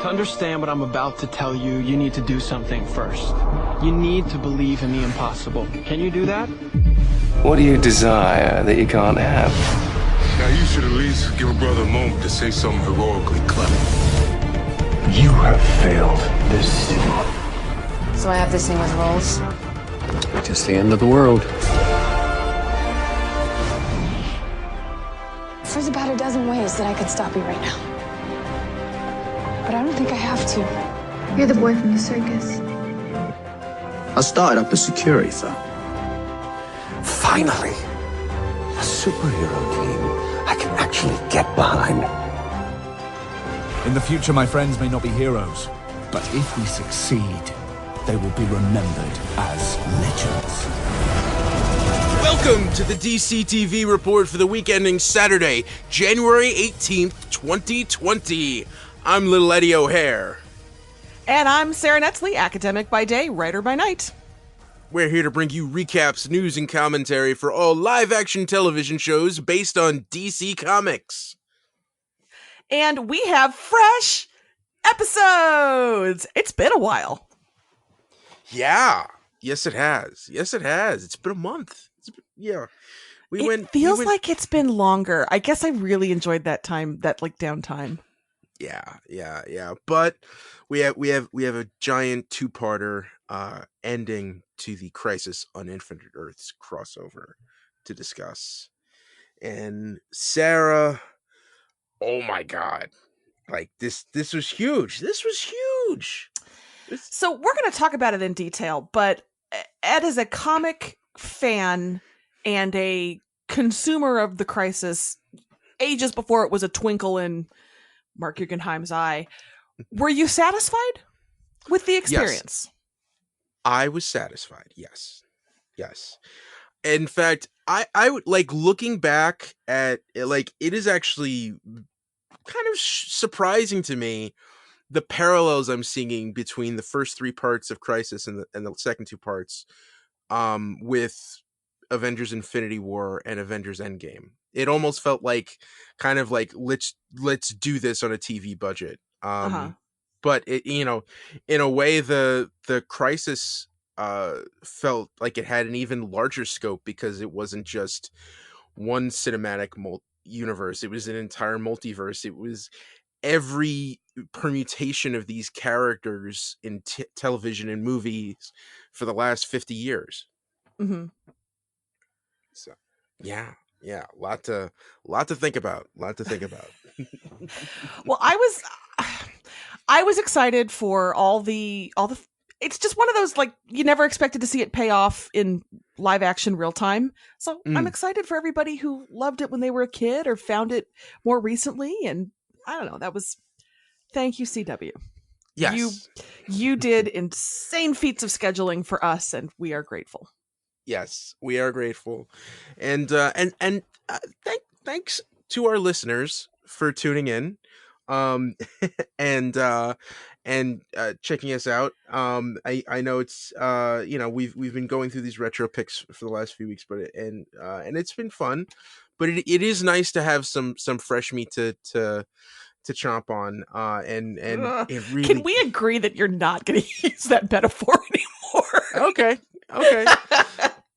To understand what I'm about to tell you, you need to do something first. You need to believe in the impossible. Can you do that? What do you desire that you can't have? Now you should at least give a brother a moment to say something heroically clever. You have failed this city. So I have this thing with rolls? Just the end of the world. There's about a dozen ways that I could stop you right now. But I don't think I have to. You're the boy from the circus. I started up a security firm. Finally, a superhero team I can actually get behind. In the future, my friends may not be heroes, but if we succeed, they will be remembered as legends. Welcome to the DC TV report for the week ending Saturday, January 18th, 2020. I'm Little Eddie O'Hare. And I'm Sarah Netzley, academic by day, writer by night. We're here to bring you recaps, news, and commentary for all live-action television shows based on DC Comics. And we have fresh episodes! It's been a while. Yeah. Yes, it has. It's been a month. It feels like it's been longer. I guess I really enjoyed that time, that downtime. Yeah. But we have a giant two-parter ending to the Crisis on Infinite Earths crossover to discuss. And Sarah, oh my god. This was huge. So we're going to talk about it in detail, but Ed is a comic fan and a consumer of the Crisis ages before it was a twinkle in Mark Guggenheim's eye. Were you satisfied with the experience? Yes. I was satisfied. Yes. In fact, I would looking back at it, it is actually kind of surprising to me the parallels I'm seeing between the first three parts of Crisis and the second two parts with Avengers Infinity War and Avengers Endgame. It almost felt like let's do this on a TV budget. But it, in a way the Crisis felt like it had an even larger scope because it wasn't just one cinematic universe. It was an entire multiverse. It was every permutation of these characters in television and movies for the last 50 years. Mm-hmm. So, yeah, a lot to think about. Well, I was excited for all the. It's just one of those you never expected to see it pay off in live action real time. So I'm excited for everybody who loved it when they were a kid or found it more recently. And I don't know, thank you, CW. Yes, you did insane feats of scheduling for us, and we are grateful. Yes, we are grateful, and thanks to our listeners for tuning in, and checking us out. I know it's we've been going through these retro picks for the last few weeks, but and it's been fun, but it is nice to have some fresh meat to chomp on, and it really... Can we agree that you're not going to use that metaphor anymore? Okay.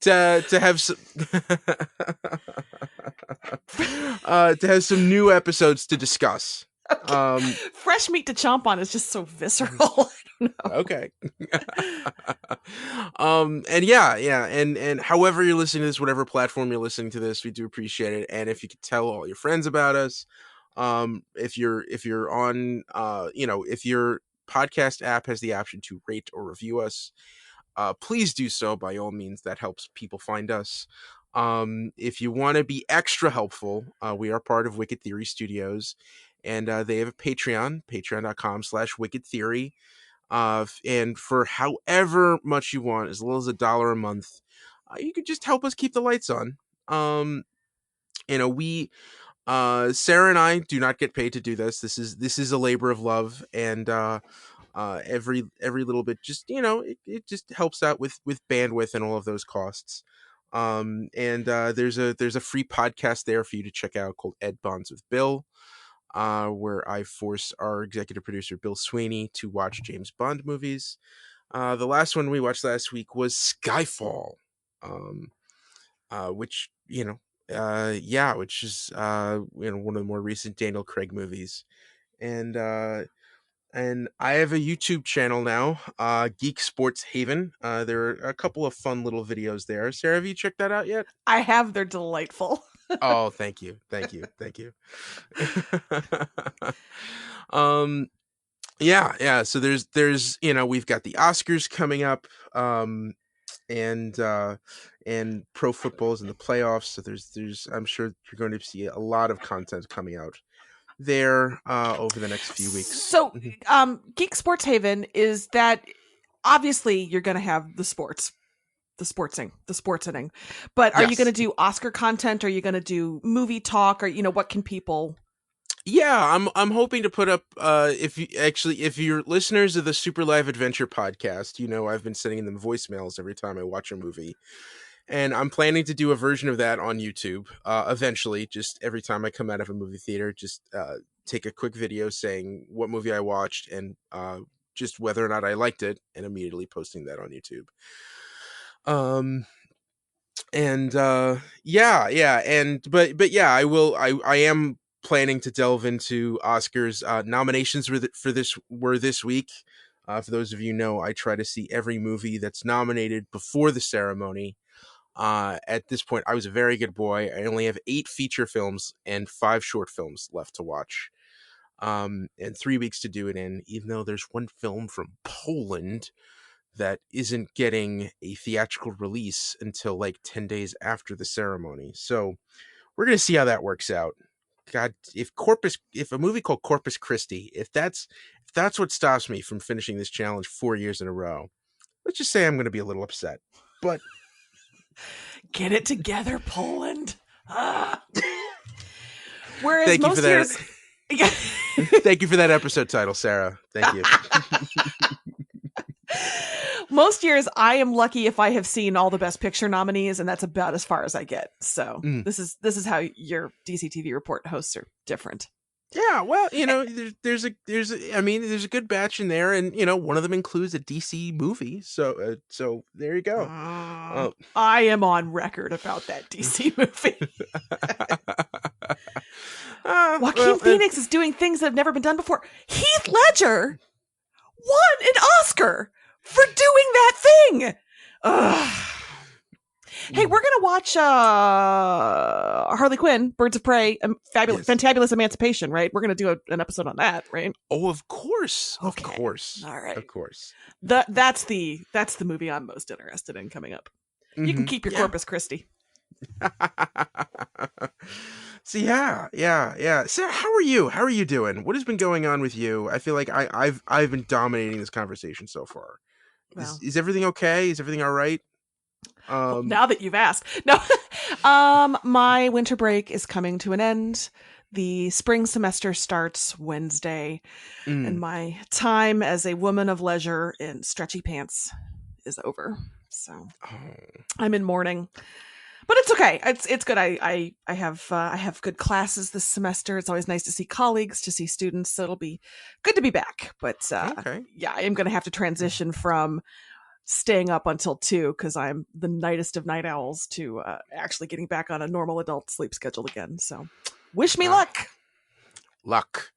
to have some to have some new episodes to discuss. Fresh meat to chomp on is just so visceral. I don't know. Okay. And however you're listening to this, whatever platform you're listening to this, we do appreciate it. And if you could tell all your friends about us, if you're on if your podcast app has the option to rate or review us, please do so. By all means, that helps people find us. If you want to be extra helpful, we are part of Wicked Theory Studios, and they have a patreon.com/Wicked Theory. And for however much you want, as little as $1 a month, you could just help us keep the lights on. We Sarah and I do not get paid to do this. This is a labor of love, and every little bit just it just helps out with bandwidth and all of those costs. And there's a free podcast there for you to check out called Ed Bonds with Bill. where I force our executive producer Bill Sweeney to watch James Bond movies. The last one we watched last week was Skyfall, which which is one of the more recent Daniel Craig movies, and I have a YouTube channel now, Geek Sports Haven. There are a couple of fun little videos there. Sarah, have you checked that out yet? I have. They're delightful. Oh, thank you. um, yeah. So there's we've got the Oscars coming up, and pro football's in the playoffs. So there's I'm sure you're going to see a lot of content coming out there over the next few weeks. So, Geek Sports Haven is that obviously you're going to have the sportsing, but are you going to do Oscar content? Are you going to do movie talk? Or what can people? Yeah, I'm hoping to put up if you're listeners of the Super Live Adventure podcast, I've been sending them voicemails every time I watch a movie. And I'm planning to do a version of that on YouTube eventually. Just every time I come out of a movie theater, just take a quick video saying what movie I watched and just whether or not I liked it, and immediately posting that on YouTube. I am planning to delve into Oscars. Nominations were this week. For those of you who know, I try to see every movie that's nominated before the ceremony. At this point, I was a very good boy. I only have 8 feature films and 5 short films left to watch. And 3 weeks to do it in, even though there's one film from Poland that isn't getting a theatrical release until like 10 days after the ceremony. So we're going to see how that works out. God, if a movie called Corpus Christi, if that's what stops me from finishing this challenge 4 years in a row, let's just say I'm going to be a little upset. But get it together, Poland. Whereas thank most you for years, that. Thank you for that episode title, Sarah. Thank you. Most years, I am lucky if I have seen all the Best Picture nominees, and that's about as far as I get. So this is how your DC TV report hosts are different. Yeah, well, there's a good batch in there, and one of them includes a DC movie. So there you go. I am on record about that DC movie. Joaquin Phoenix is doing things that have never been done before. Heath Ledger won an Oscar for doing that thing. Hey, we're gonna watch Harley Quinn, Birds of Prey, Fantabulous Emancipation, right? We're gonna do an episode on that, right? Oh, of course, okay. Of course, all right, of course. That's the movie I'm most interested in coming up. You can keep your Corpus Christi. So yeah. Sarah, how are you? How are you doing? What has been going on with you? I feel like I've been dominating this conversation so far. Well, is everything okay? Is everything all right? Now that you've asked. No. My winter break is coming to an end. The spring semester starts Wednesday, and my time as a woman of leisure in stretchy pants is over. So I'm in mourning. But it's okay. It's good. I have good classes this semester. It's always nice to see colleagues, to see students. So it'll be good to be back. But I am going to have to transition from staying up until 2 because I'm the nightest of night owls to actually getting back on a normal adult sleep schedule again. So wish me luck. Luck.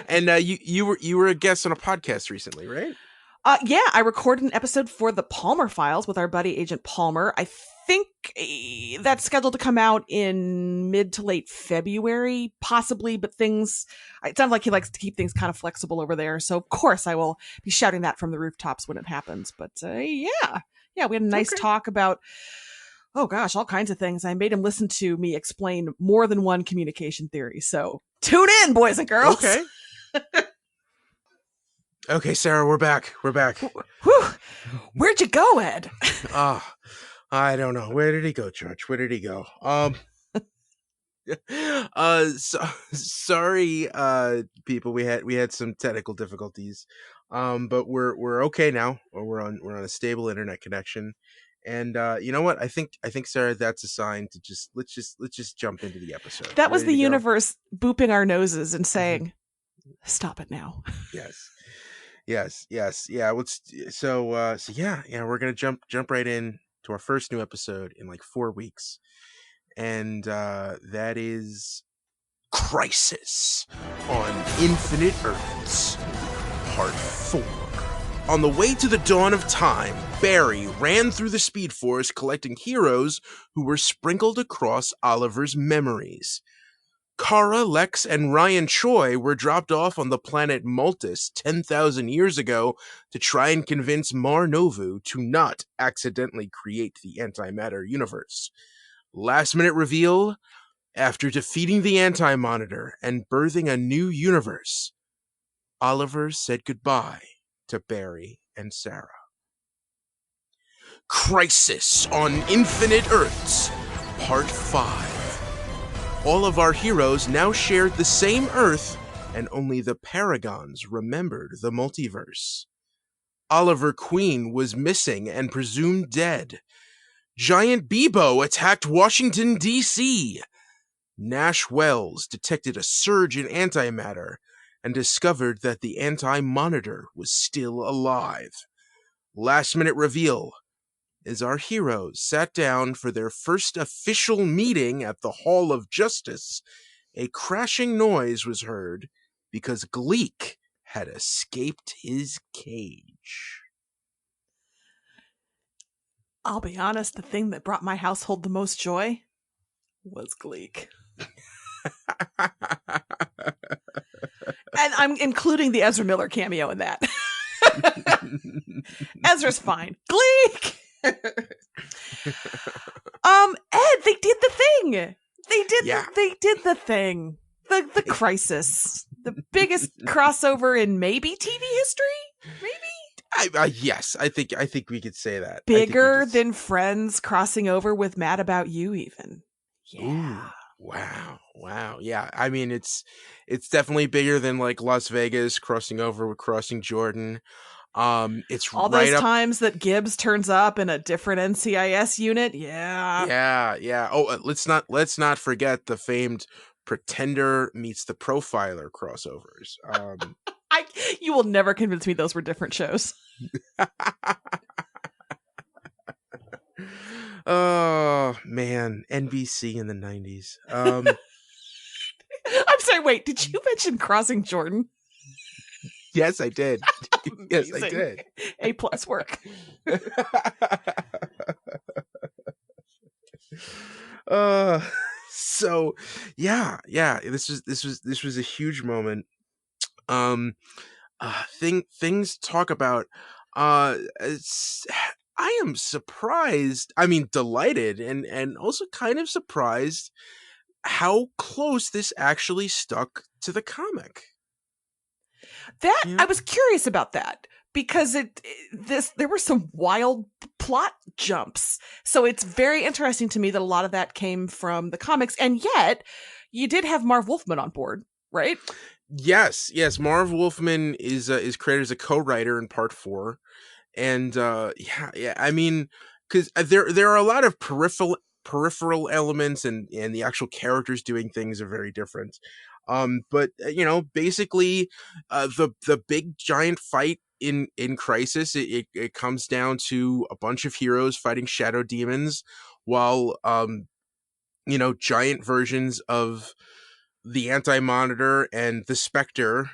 And you were a guest on a podcast recently, right? Yeah, I recorded an episode for the Palmer Files with our buddy Agent Palmer. I think that's scheduled to come out in mid to late February, possibly, but it sounds like he likes to keep things kind of flexible over there. So, of course, I will be shouting that from the rooftops when it happens. But, we had a nice talk about, oh gosh, all kinds of things. I made him listen to me explain more than one communication theory. So, tune in, boys and girls. Okay. Okay, Sarah, we're back. Whew. Where'd you go, Ed? I don't know. Where did he go, George? Where did he go? Sorry, people. We had some technical difficulties, but we're okay now. We're on a stable internet connection, And you know what? I think Sarah, that's a sign to let's just jump into the episode. That You was ready the to go? universe booping our noses and saying, "Stop it now." Yes. Yeah. So yeah. We're gonna jump right in to our first new episode in like 4 weeks, and that is Crisis on Infinite Earths, Part 4. On the way to the dawn of time, Barry ran through the Speed Force collecting heroes who were sprinkled across Oliver's memories. Kara, Lex, and Ryan Choi were dropped off on the planet Maltus 10,000 years ago to try and convince Mar Novu to not accidentally create the antimatter universe. Last minute reveal: after defeating the Anti-Monitor and birthing a new universe, Oliver said goodbye to Barry and Sara. Crisis on Infinite Earths, Part 5. All of our heroes now shared the same Earth, and only the Paragons remembered the multiverse. Oliver Queen was missing and presumed dead. Giant Bebo attacked Washington, D.C. Nash Wells detected a surge in antimatter and discovered that the Anti-Monitor was still alive. Last minute reveal: as our heroes sat down for their first official meeting at the Hall of Justice, a crashing noise was heard because Gleek had escaped his cage. I'll be honest, the thing that brought my household the most joy was Gleek. And I'm including the Ezra Miller cameo in that. Ezra's fine. Gleek! Ed, they did the thing. They did the thing. The Crisis. The biggest crossover in maybe TV history? Maybe? Yes, I think we could say that. Bigger than Friends crossing over with Mad About You, even. Yeah. Ooh, wow. Yeah, I mean, it's definitely bigger than like Las Vegas crossing over with Crossing Jordan. It's all right those up... times that Gibbs turns up in a different NCIS unit. Yeah. Oh, let's not forget the famed Pretender meets the Profiler crossovers. You will never convince me those were different shows. Oh man, NBC in the 90s. I'm sorry, wait, did you mention Crossing Jordan? Yes, I did. Yes, I did. A+ work. So yeah. This was a huge moment. Things to talk about. I am surprised. I mean, delighted, and also kind of surprised how close this actually stuck to the comic. I was curious about that because there were some wild plot jumps. So it's very interesting to me that a lot of that came from the comics, and yet you did have Marv Wolfman on board, right? Yes. Marv Wolfman is credited as a co-writer in Part 4, and yeah. I mean, because there are a lot of peripheral elements, and the actual characters doing things are very different. But basically, the big giant fight in Crisis, it comes down to a bunch of heroes fighting shadow demons, while giant versions of the Anti-Monitor and the Spectre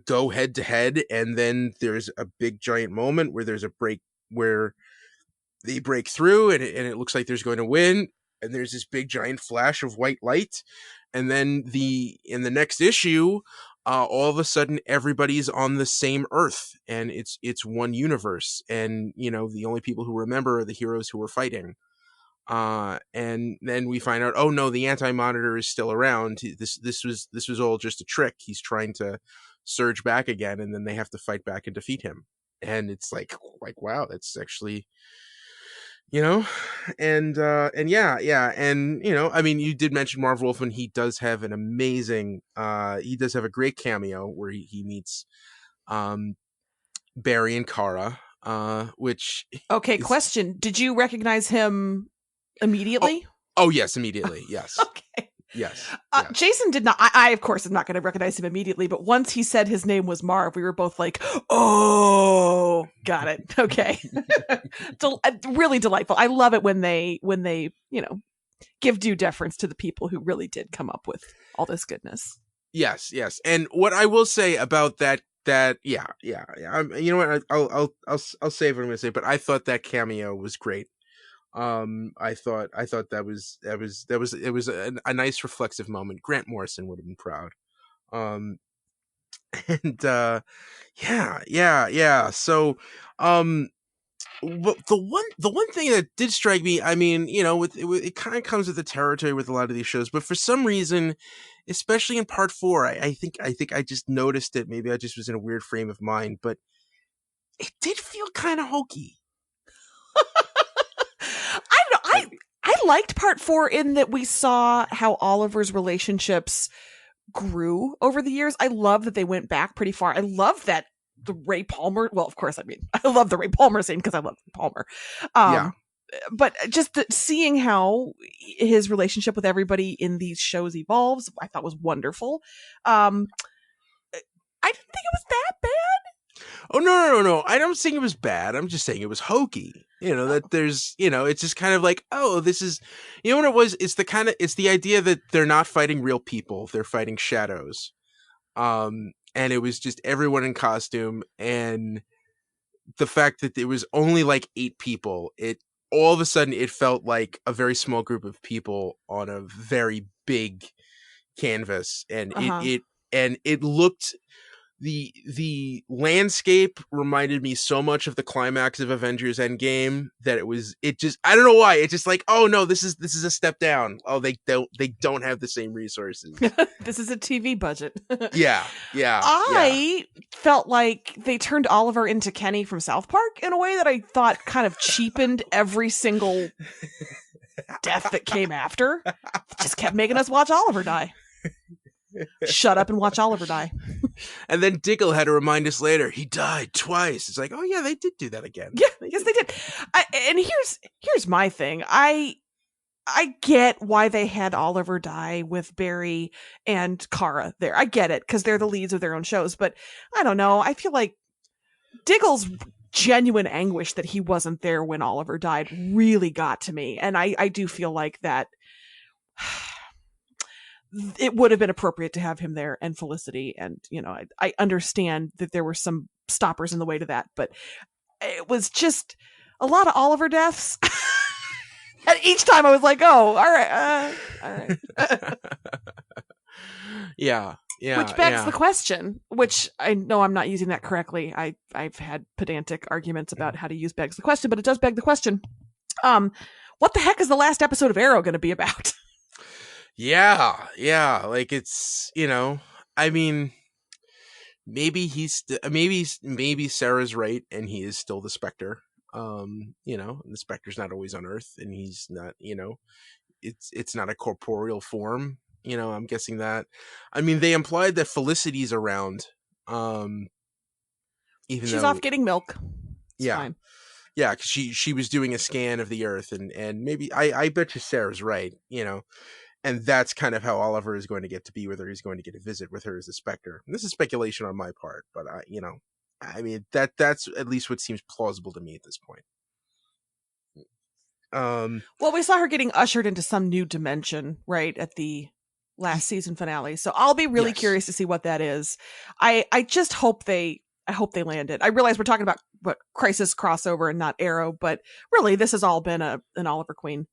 go head to head, and then there's a big giant moment where there's a break where they break through, and it looks like there's going to win, and there's this big giant flash of white light, and then in the next issue, all of a sudden everybody's on the same Earth, and it's one universe, and the only people who remember are the heroes who were fighting. And then we find out, oh no, the Anti-Monitor is still around. This was all just a trick. He's trying to surge back again, and then they have to fight back and defeat him. And it's like wow, that's actually, and yeah, and I mean, you did mention Marv Wolfman. He does have an amazing, he does have a great cameo where he meets Barry and Kara. which Okay, question. Did you recognize him immediately? Oh yes, immediately. Yes. Okay. Yes. Jason did not. I of course am not going to recognize him immediately, but once he said his name was Marv, we were both like, "Oh, got it." Okay, really delightful. I love it when they give due deference to the people who really did come up with all this goodness. Yes. And what I will say about that, you know what? I'll say what I'm going to say, but I thought that cameo was great. I thought that was a nice reflexive moment. Grant Morrison would have been proud. And yeah. So, but the one thing that did strike me, I mean, it kind of comes with the territory with a lot of these shows, but for some reason, especially in part 4, I think I just noticed it. Maybe I just was in a weird frame of mind, but it did feel kind of hokey. I liked part 4 in that we saw how Oliver's relationships grew over the years. I love that they went back pretty far. I love that the Ray Palmer. Well, of course, I mean, I love the Ray Palmer scene because I love Palmer. But just seeing how his relationship with everybody in these shows evolves, I thought was wonderful. I didn't think it was that bad. Oh, no. I don't think it was bad. I'm just saying it was hokey. That there's, it's just kind of like, oh, this is, what it was? It's the idea that they're not fighting real people. They're fighting shadows. And it was just everyone in costume. And the fact that it was only like 8 people, all of a sudden it felt like a very small group of people on a very big canvas. And it looked, the landscape reminded me so much of the climax of Avengers Endgame that I don't know why. It's just like, oh no, this is a step down. Oh, they don't have the same resources. This is a TV budget. Yeah. I felt like they turned Oliver into Kenny from South Park in a way that I thought kind of cheapened every single death that came after. Just kept making us watch Oliver die. Shut up and watch Oliver die. And then Diggle had to remind us later, he died twice. It's like, oh yeah, they did do that again. Yeah, yes they did. And here's my thing. I get why they had Oliver die with Barry and Kara there. I get it, because they're the leads of their own shows. But I don't know. I feel like Diggle's genuine anguish that he wasn't there when Oliver died really got to me. And I do feel like that it would have been appropriate to have him there and Felicity. And, I understand that there were some stoppers in the way to that, but it was just a lot of Oliver deaths. And each time I was like, oh, all right. Yeah. Which begs the question, which I know I'm not using that correctly. I've had pedantic arguments about how to use begs the question, but it does beg the question. What the heck is the last episode of Arrow going to be about? Yeah. Like it's, I mean, maybe maybe Sarah's right and he is still the Spectre. And the Spectre's not always on Earth and he's not, it's not a corporeal form. I'm guessing that. I mean, they implied that Felicity's around. Even she's off getting milk. It's fine. Yeah, because she was doing a scan of the Earth and maybe I bet you Sarah's right, and that's kind of how Oliver is going to get to be with her. He's going to get a visit with her as a Spectre. And this is speculation on my part, but I mean that's at least what seems plausible to me at this point. Well, we saw her getting ushered into some new dimension, right, at the last season finale. So I'll be really curious to see what that is. I just hope they land it. I realize we're talking about Crisis crossover and not Arrow, but really this has all been an Oliver Queen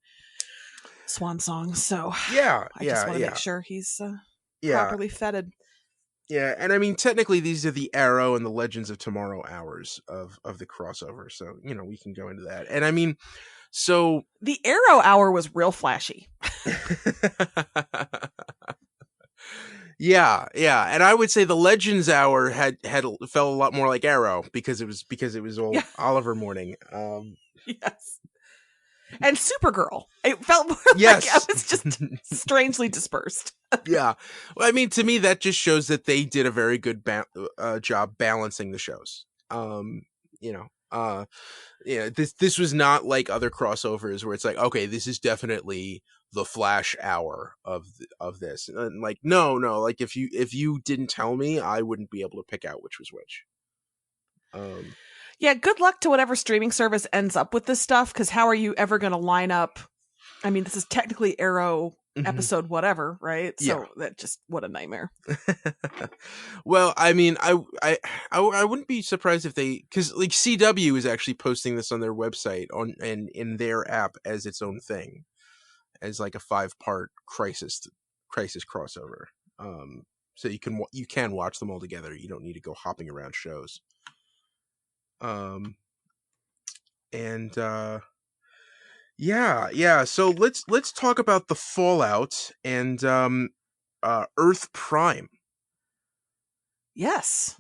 swan song. So I just want to make sure he's properly feted. Yeah, and I mean technically these are the Arrow and the Legends of Tomorrow hours of the crossover. So, we can go into that. And I mean, so the Arrow hour was real flashy. Yeah, and I would say the Legends hour felt a lot more like Arrow because it was all Oliver morning. Yes, and Supergirl. It felt more like I was just strangely dispersed. Yeah, well, I mean, to me, that just shows that they did a very good job balancing the shows. This was not like other crossovers where it's like, okay, this is definitely the Flash hour of this. And like, no, like if you didn't tell me, I wouldn't be able to pick out which was which. Yeah, good luck to whatever streaming service ends up with this stuff, because how are you ever going to line up? I mean, this is technically Arrow episode whatever, right? So that just, what a nightmare. Well, I mean, I wouldn't be surprised if they, because like CW is actually posting this on their website and in their app as its own thing, as like a 5-part crisis crossover. So you can watch them all together. You don't need to go hopping around shows. So let's talk about the fallout and Earth Prime. Yes.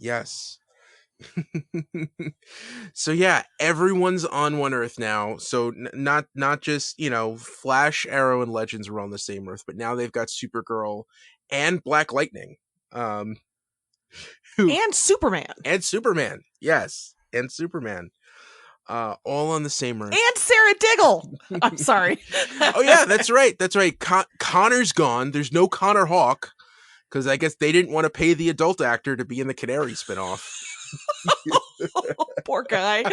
So yeah, everyone's on one Earth now. So not just, Flash, Arrow, and Legends are on the same Earth, but now they've got Supergirl and Black Lightning. And Superman. Yes. And Superman. All on the same Earth. And Sarah Diggle. I'm sorry. Oh yeah, that's right. Connor's gone. There's no Connor Hawke, because I guess they didn't want to pay the adult actor to be in the Canaries spinoff. Poor guy.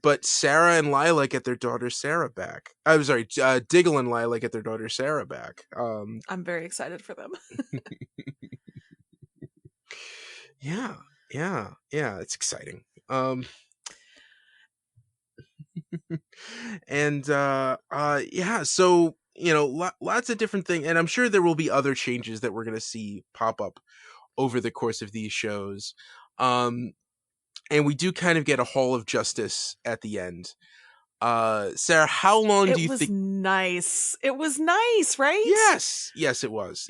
But Sarah and Lila get their daughter Sarah back. I'm sorry, Diggle and Lila get their daughter Sarah back. I'm very excited for them. Yeah, it's exciting. And so lots of different things, and I'm sure there will be other changes that we're going to see pop up over the course of these shows. And we do kind of get a Hall of Justice at the end. Sarah, how long do you think? It was nice, right? Yes, it was.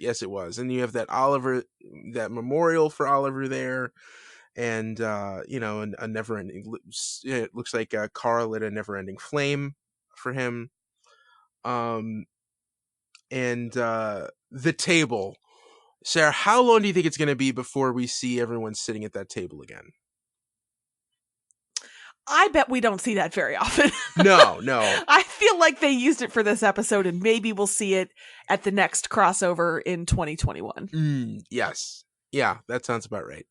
And you have that memorial for Oliver there. And a never-ending. It looks like Carl lit a never-ending flame for him. And the table, Sarah. How long do you think it's going to be before we see everyone sitting at that table again? I bet we don't see that very often. No. I feel like they used it for this episode, and maybe we'll see it at the next crossover in 2021. Yes. Yeah, that sounds about right.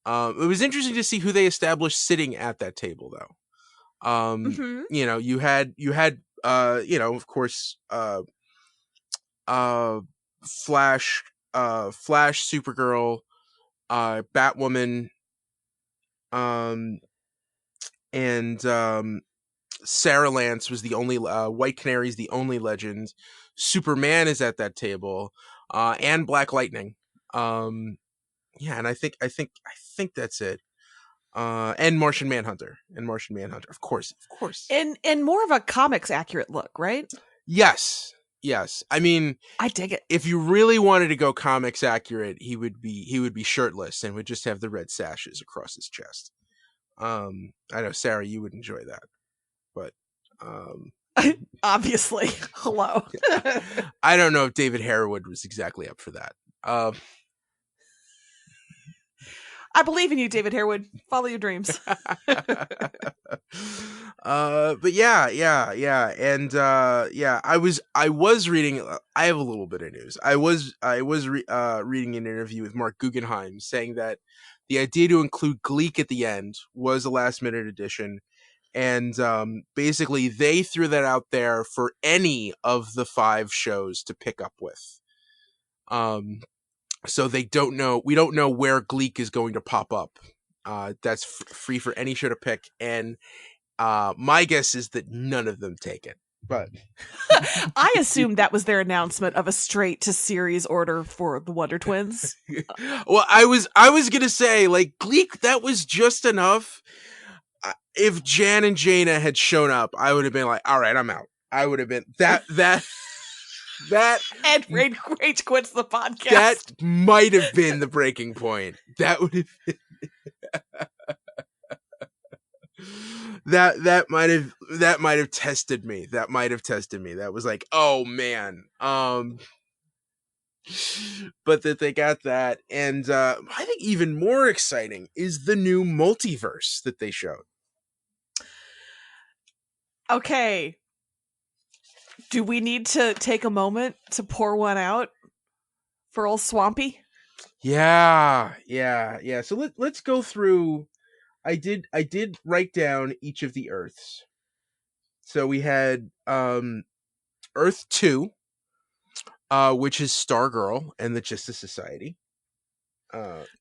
It was interesting to see who they established sitting at that table, though. You had of course, Flash, Supergirl, Batwoman, and Sarah Lance was the only White Canary's the only Legend. Superman is at that table, and Black Lightning. And I think that's it. And Martian Manhunter, of course. And more of a comics accurate look, right? Yes. I mean, I dig it. If you really wanted to go comics accurate, he would be shirtless and would just have the red sashes across his chest. I know, Sarah, you would enjoy that, but obviously, hello. I don't know if David Harewood was exactly up for that. I believe in you, David Harewood. Follow your dreams. But yeah. And I was reading, I have a little bit of news. I was reading an interview with Mark Guggenheim saying that the idea to include Gleek at the end was a last minute addition. And basically they threw that out there for any of the 5 shows to pick up with. So we don't know where Gleek is going to pop up. That's free for any show to pick. And my guess is that none of them take it. But I assumed that was their announcement of a straight to series order for the Wonder Twins. Well, I was gonna say, like, Gleek, that was just enough. If Jan and Jaina had shown up, I would have been like, all right, I'm out. I would have been that and Rage quits the podcast. That might have been the breaking point. That would have been that might have tested me. That was like, oh man. but that they got that. And I think even more exciting is the new multiverse that they showed. Okay. Do we need to take a moment to pour one out for old Swampy? Yeah. So let's go through. I did write down each of the Earths. So we had Earth 2, which is Stargirl and the Justice Society.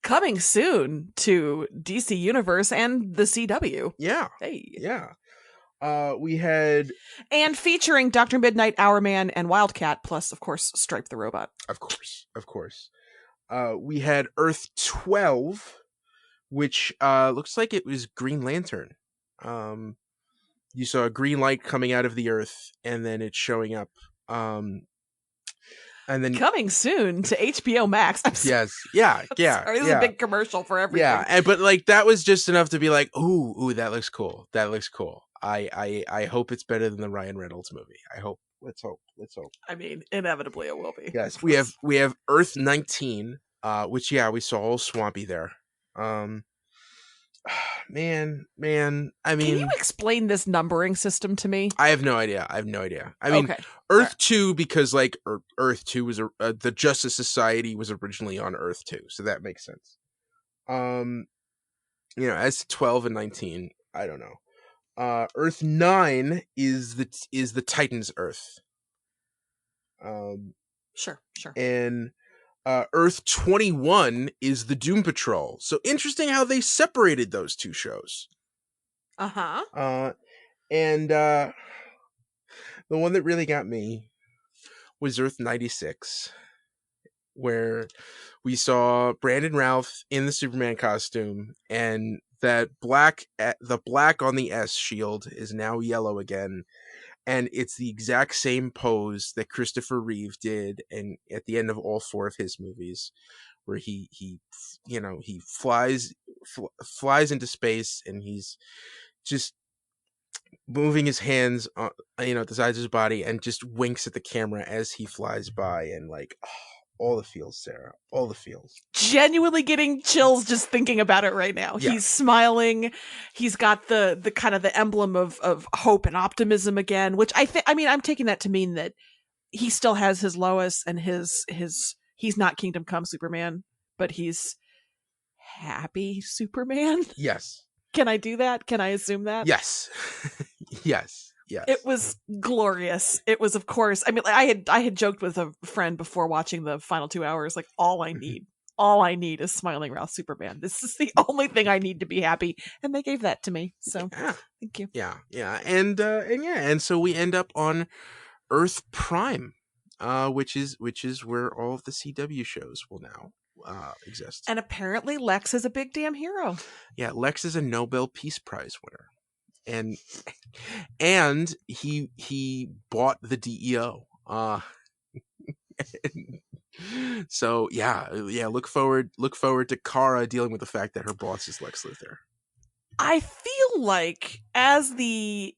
Coming soon to DC Universe and the CW. Yeah. Hey. Yeah. We had... And featuring Dr. Midnight, Hourman, and Wildcat, plus, of course, Stripe the Robot. Of course. We had Earth 12, which looks like it was Green Lantern. You saw a green light coming out of the Earth, and then it's showing up. And then coming soon to HBO Max. Yes, yeah. Sorry, this is a big commercial for everything. Yeah, but like that was just enough to be like, ooh, that looks cool. I hope it's better than the Ryan Reynolds movie. Let's hope. I mean, inevitably it will be. Yes, we have Earth 19, which we saw all swampy there. Man, I mean, can you explain this numbering system to me? I have no idea. I mean, okay. Earth 2, because like Earth 2 was the Justice Society was originally on Earth 2, so that makes sense. As to 12 and 19, I don't know. Earth 9 is the Titans Earth. Sure. And Earth 21 is the Doom Patrol. So interesting how they separated those two shows. And the one that really got me was Earth 96, where we saw Brandon Routh in the Superman costume, and that the black on the S shield is now yellow again. And it's the exact same pose that Christopher Reeve did, and at the end of all 4 of his movies, where he flies into space, and he's just moving his hands on, at the sides of his body, and just winks at the camera as he flies by, and like, all the feels, Sarah, all the feels. Genuinely getting chills just thinking about it right now. Yeah. He's smiling. He's got the kind of the emblem of hope and optimism again, which I'm taking that to mean that he still has his Lois and his he's not Kingdom Come Superman, but he's happy Superman. Yes. Can I do that? Can I assume that? Yes. Yes. Yes. It was glorious. It was, of course, I mean, I had joked with a friend before watching the final 2 hours, like, all I need is smiling Ralph Superman. This is the only thing I need to be happy. And they gave that to me. So thank you. Yeah. And so we end up on Earth Prime, which is where all of the CW shows will now exist. And apparently Lex is a big damn hero. Yeah, Lex is a Nobel Peace Prize winner. And he bought the DEO. So yeah. Look forward to Kara dealing with the fact that her boss is Lex Luthor. I feel like, as the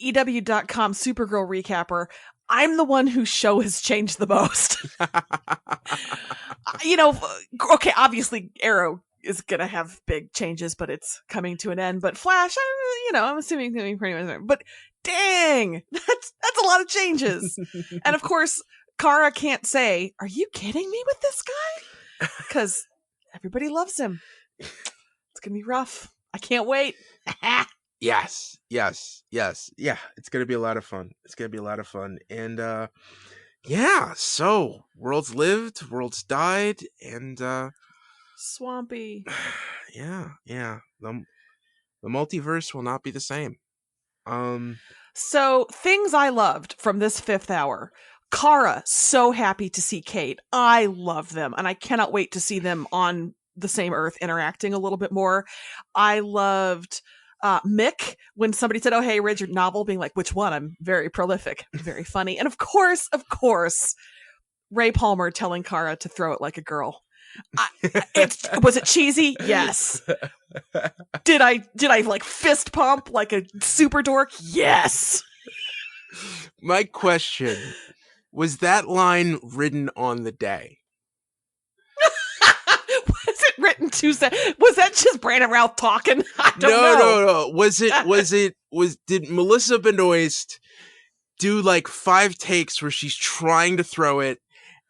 EW.com Supergirl recapper, I'm the one whose show has changed the most. Okay, obviously Arrow is gonna have big changes, but it's coming to an end. But Flash, I'm assuming it's pretty much there. But dang, that's a lot of changes. And of course, Kara can't say, "Are you kidding me with this guy?" Because everybody loves him. It's gonna be rough. I can't wait. Yes. Yeah, it's gonna be a lot of fun. And so worlds lived, worlds died, and Swampy. Yeah. The multiverse will not be the same. So things I loved from this 5th hour. Kara, so happy to see Kate. I love them, and I cannot wait to see them on the same Earth interacting a little bit more. I loved Mick, when somebody said, "Oh, hey, read your novel," being like, "Which one?" I'm very prolific, very funny. And of course, Ray Palmer telling Kara to throw it like a girl. Was it cheesy? Yes. Did I like fist pump like a super dork? Yes. My question, was that line written on the day? written 2 seconds. Was that just Brandon Routh talking? I don't know. No. Did Melissa Benoist do like 5 takes where she's trying to throw it,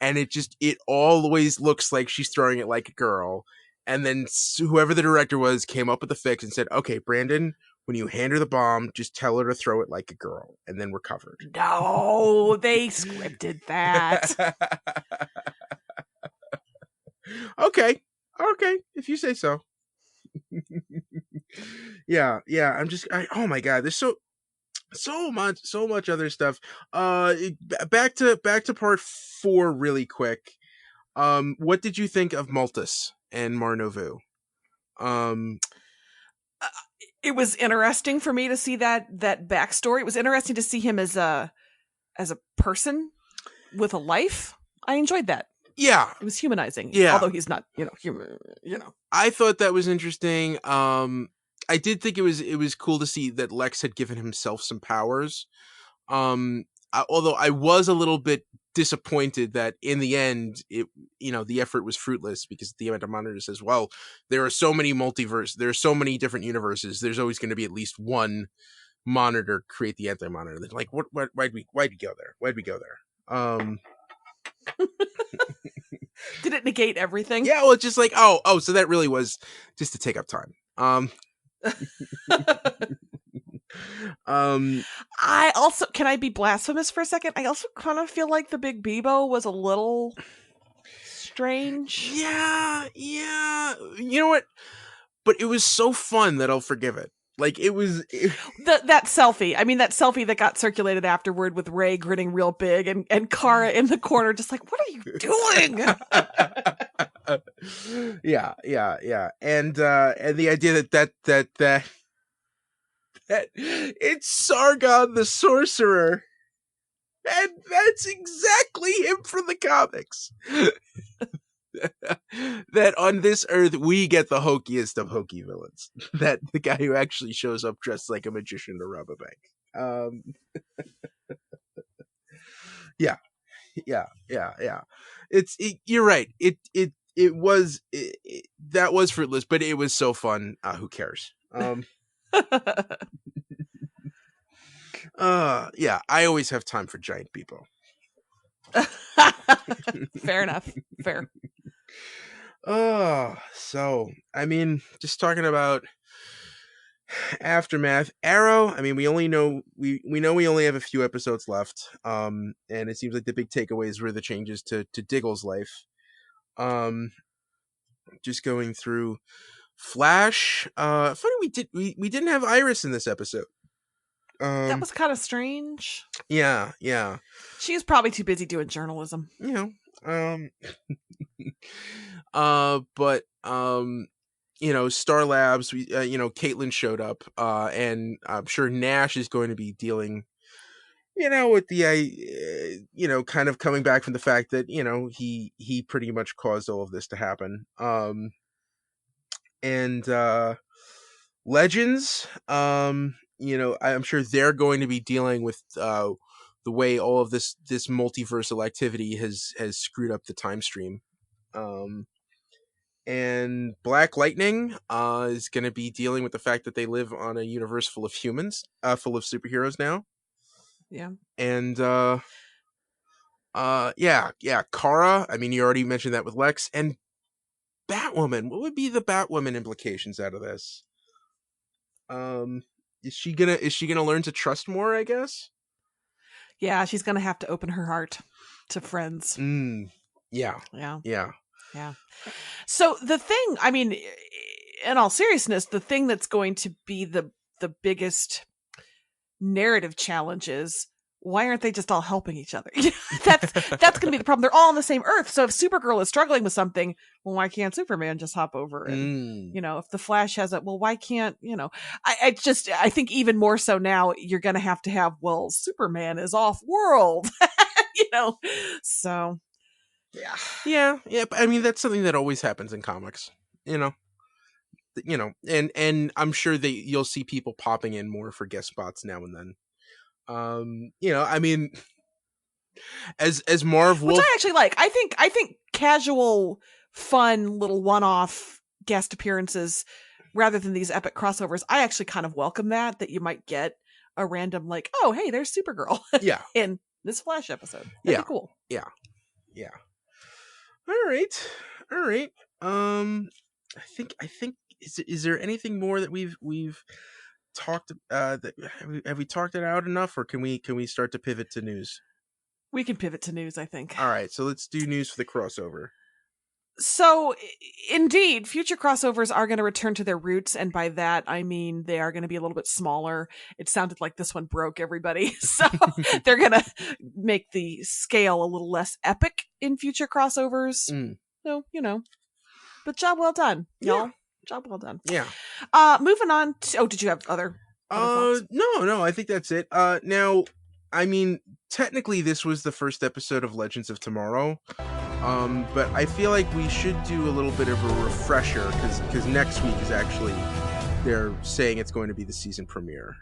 and it always looks like she's throwing it like a girl, and then whoever the director was came up with the fix and said, okay, Brandon, when you hand her the bomb, just tell her to throw it like a girl, and then we're covered. No, they scripted that. Okay, if you say so. Yeah, oh my god, there's so much other stuff. Back to part 4 really quick. What did you think of Maltus and Marnovu? It was interesting for me to see that backstory. It was interesting to see him as a person with a life. I enjoyed that. Yeah, it was humanizing. Yeah, although he's not, human. I thought that was interesting. I did think it was cool to see that Lex had given himself some powers. Although I was a little bit disappointed that in the end, the effort was fruitless, because the Anti-Monitor says, well, there are so many there are so many different universes. There's always going to be at least one monitor create the Anti-Monitor. They're like, why'd we go there? Why'd we go there? Did it negate everything? Yeah, well, it's just like, oh, so that really was just to take up time. I also, can I be blasphemous for a second? I also kind of feel like the Big Bebo was a little strange. Yeah. You know what? But it was so fun that I'll forgive it. Like, it was that selfie. I mean, that selfie that got circulated afterward with Ray grinning real big and Kara in the corner, just like, what are you doing? Yeah. And the idea that it's Sargon the Sorcerer, and that's exactly him from the comics. That on this earth we get the hokiest of hokey villains. That the guy who actually shows up dressed like a magician to rob a bank. Yeah. You're right. That was fruitless, but it was so fun. Who cares? Yeah, I always have time for giant people. Fair enough. Fair. So, I mean, just talking about Aftermath. Arrow, I mean, we know we only have a few episodes left. And it seems like the big takeaways were the changes to Diggle's life. Just going through Flash. Funny we didn't have Iris in this episode. That was kind of strange. Yeah. She's probably too busy doing journalism. But Star Labs, Caitlin showed up, and I'm sure Nash is going to be dealing, with the, kind of coming back from the fact that, he pretty much caused all of this to happen. And Legends, I'm sure they're going to be dealing with, the way all of this multiversal activity has screwed up the time stream. And Black Lightning is going to be dealing with the fact that they live on a universe full of humans, full of superheroes now. Yeah. And Kara, I mean, you already mentioned that with Lex. And Batwoman, what would be the Batwoman implications out of this? Is she gonna learn to trust more, I guess? Yeah, she's gonna have to open her heart to friends. Yeah. So the thing, I mean, in all seriousness, the thing that's going to be the biggest narrative challenge is, why aren't they just all helping each other? That's going to be the problem. They're all on the same Earth. So if Supergirl is struggling with something, well, why can't Superman just hop over? And, if the Flash has it, well, why can't, I think even more so now, you're going to have, well, Superman is off world, so. Yeah. But I mean, that's something that always happens in comics, and I'm sure you'll see people popping in more for guest spots now and then. I mean, as Marv Wolf, which I actually like. I think casual fun little one-off guest appearances rather than these epic crossovers. I actually kind of welcome that you might get a random like, oh, hey, there's Supergirl in this Flash episode. That'd be cool. Yeah. All right. I think is there anything more that we've talked that have we talked it out enough, or can we start to pivot to news? We can pivot to news, I think. All right, so let's do news for the crossover. So, indeed, future crossovers are going to return to their roots, and by that, I mean they are going to be a little bit smaller. It sounded like this one broke everybody, so they're going to make the scale a little less epic in future crossovers. So, but job well done, y'all. Job well done. Yeah. Moving on to... Oh, did you have other thoughts? No, I think that's it. Now, I mean, technically this was the first episode of Legends of Tomorrow. But I feel like we should do a little bit of a refresher because next week is actually, they're saying it's going to be the season premiere.